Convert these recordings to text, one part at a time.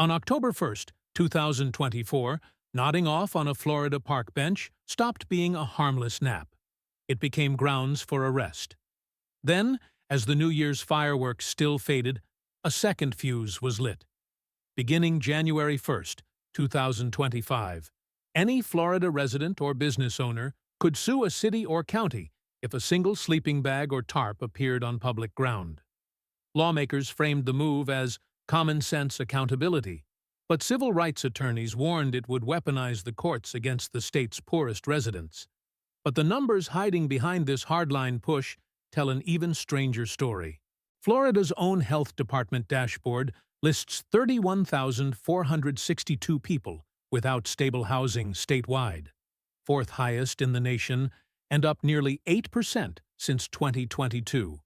On October 1st, 2024, nodding off on a Florida park bench stopped being a harmless nap. It became grounds for arrest. Then, as the New Year's fireworks still faded, a second fuse was lit. Beginning January 1st, 2025, any Florida resident or business owner could sue a city or county if a single sleeping bag or tarp appeared on public ground. Lawmakers framed the move as common-sense accountability, but civil rights attorneys warned it would weaponize the courts against the state's poorest residents. But the numbers hiding behind this hardline push tell an even stranger story. Florida's own health department dashboard lists 31,462 people without stable housing statewide, fourth highest in the nation and up nearly 8% since 2022.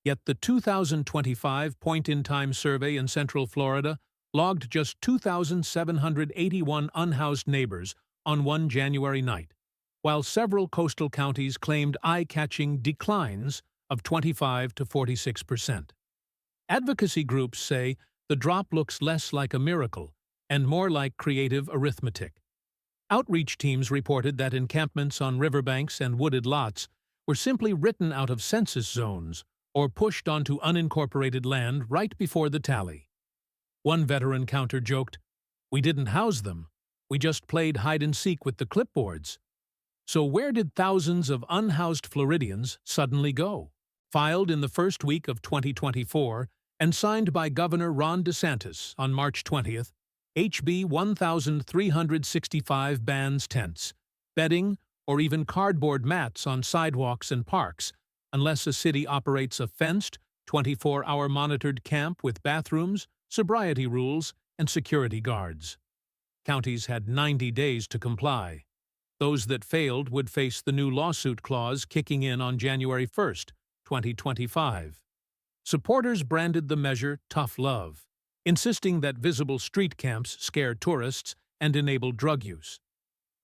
Yet the 2025 point-in-time survey in Central Florida logged just 2,781 unhoused neighbors on one January night, while several coastal counties claimed eye-catching declines of 25 to 46%. Advocacy groups say the drop looks less like a miracle and more like creative arithmetic. Outreach teams reported that encampments on riverbanks and wooded lots were simply written out of census zones or pushed onto unincorporated land right before the tally. One veteran counter-joked, "We didn't house them, we just played hide-and-seek with the clipboards." So where did thousands of unhoused Floridians suddenly go? Filed in the first week of 2024 and signed by Governor Ron DeSantis on March 20th, HB 1365 bans tents, bedding, or even cardboard mats on sidewalks and parks unless a city operates a fenced, 24-hour monitored camp with bathrooms, sobriety rules, and security guards. Counties had 90 days to comply. Those that failed would face the new lawsuit clause kicking in on January 1st, 2025. Supporters branded the measure tough love, insisting that visible street camps scare tourists and enable drug use.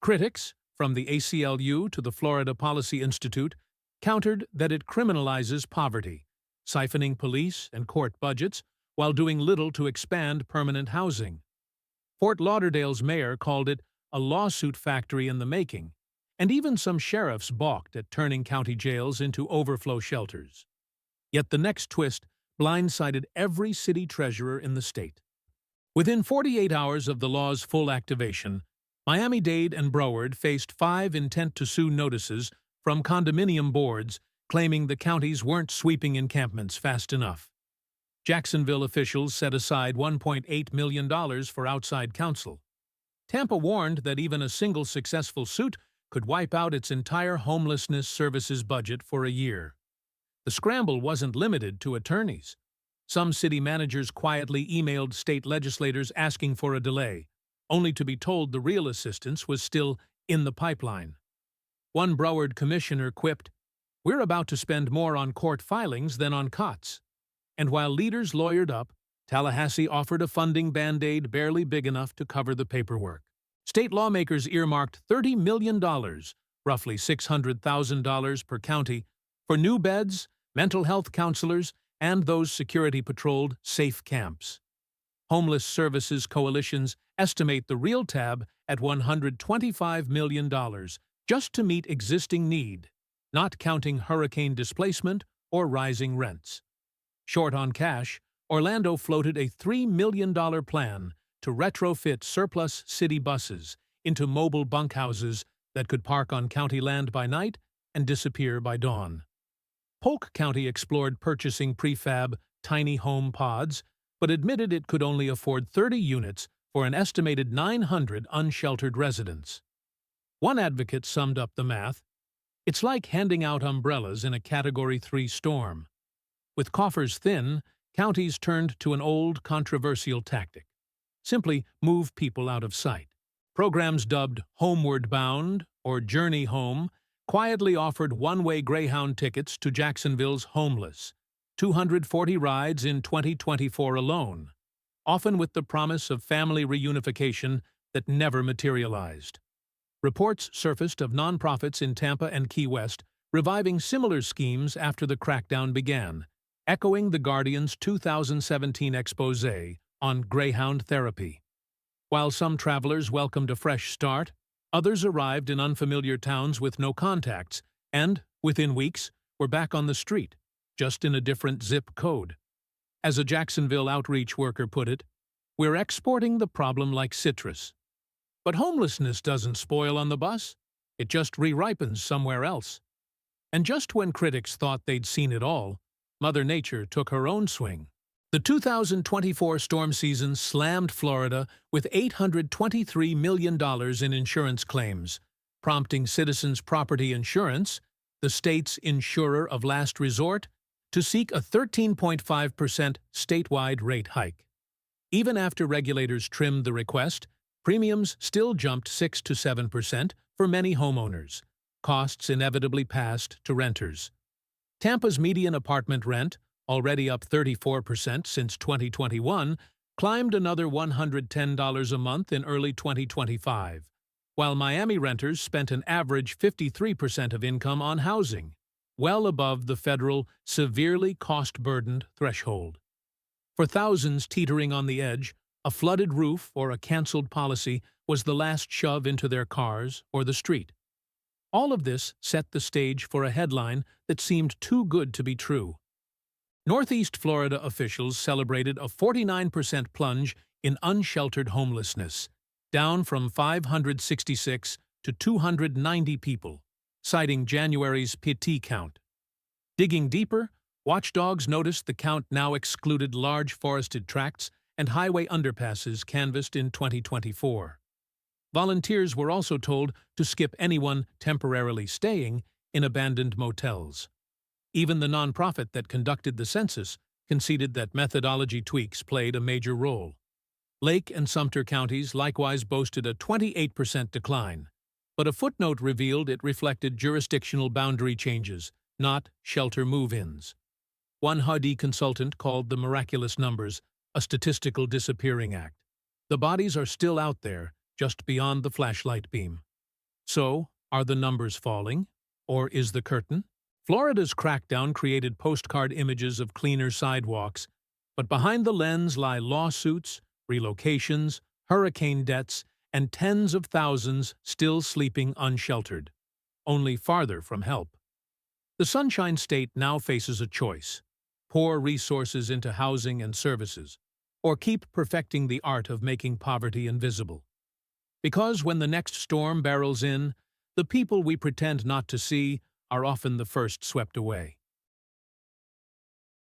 Critics, from the ACLU to the Florida Policy Institute, countered that it criminalizes poverty, siphoning police and court budgets while doing little to expand permanent housing. Fort Lauderdale's mayor called it a lawsuit factory in the making, and even some sheriffs balked at turning county jails into overflow shelters. Yet the next twist blindsided every city treasurer in the state. Within 48 hours of the law's full activation, Miami-Dade and Broward faced 5 intent-to-sue notices from condominium boards claiming the counties weren't sweeping encampments fast enough. Jacksonville officials set aside $1.8 million for outside counsel. Tampa warned that even a single successful suit could wipe out its entire homelessness services budget for a year. The scramble wasn't limited to attorneys. Some city managers quietly emailed state legislators asking for a delay, only to be told the real assistance was still in the pipeline. One Broward commissioner quipped, "We're about to spend more on court filings than on cots." And while leaders lawyered up, Tallahassee offered a funding band-aid barely big enough to cover the paperwork. State lawmakers earmarked $30 million, roughly $600,000 per county, for new beds, mental health counselors, and those security-patrolled safe camps. Homeless services coalitions estimate the real tab at $125 million just to meet existing need, not counting hurricane displacement or rising rents. Short on cash, Orlando floated a $3 million plan to retrofit surplus city buses into mobile bunkhouses that could park on county land by night and disappear by dawn. Polk County explored purchasing prefab tiny home pods, but admitted it could only afford 30 units for an estimated 900 unsheltered residents. One advocate summed up the math. It's like handing out umbrellas in a Category 3 storm. With coffers thin, counties turned to an old, controversial tactic. Simply move people out of sight. Programs dubbed Homeward Bound or Journey Home quietly offered one-way Greyhound tickets to Jacksonville's homeless, 240 rides in 2024 alone, often with the promise of family reunification that never materialized. Reports surfaced of nonprofits in Tampa and Key West reviving similar schemes after the crackdown began, echoing The Guardian's 2017 expose on Greyhound therapy. While some travelers welcomed a fresh start, others arrived in unfamiliar towns with no contacts and, within weeks, were back on the street, just in a different zip code. As a Jacksonville outreach worker put it, "We're exporting the problem like citrus." But homelessness doesn't spoil on the bus. It just re-ripens somewhere else. And just when critics thought they'd seen it all, Mother Nature took her own swing. The 2024 storm season slammed Florida with $823 million in insurance claims, prompting Citizens Property Insurance, the state's insurer of last resort, to seek a 13.5% statewide rate hike. Even after regulators trimmed the request, premiums still jumped 6 to 7% for many homeowners. Costs inevitably passed to renters. Tampa's median apartment rent, already up 34% since 2021, climbed another $110 a month in early 2025, while Miami renters spent an average 53% of income on housing, well above the federal severely cost-burdened threshold. For thousands teetering on the edge, a flooded roof or a canceled policy was the last shove into their cars or the street. All of this set the stage for a headline that seemed too good to be true. Northeast Florida officials celebrated a 49% plunge in unsheltered homelessness, down from 566 to 290 people, citing January's PT count. Digging deeper, watchdogs noticed the count now excluded large forested tracts and highway underpasses canvassed in 2024. Volunteers were also told to skip anyone temporarily staying in abandoned motels. Even the nonprofit that conducted the census conceded that methodology tweaks played a major role. Lake and Sumter counties likewise boasted a 28% decline, but a footnote revealed it reflected jurisdictional boundary changes, not shelter move-ins. One HUD consultant called the miraculous numbers a statistical disappearing act. The bodies are still out there, just beyond the flashlight beam. So, are the numbers falling? Or is the curtain? Florida's crackdown created postcard images of cleaner sidewalks, but behind the lens lie lawsuits, relocations, hurricane debts, and tens of thousands still sleeping unsheltered, only farther from help. The Sunshine State now faces a choice: pour resources into housing and services, or keep perfecting the art of making poverty invisible. Because when the next storm barrels in, the people we pretend not to see are often the first swept away.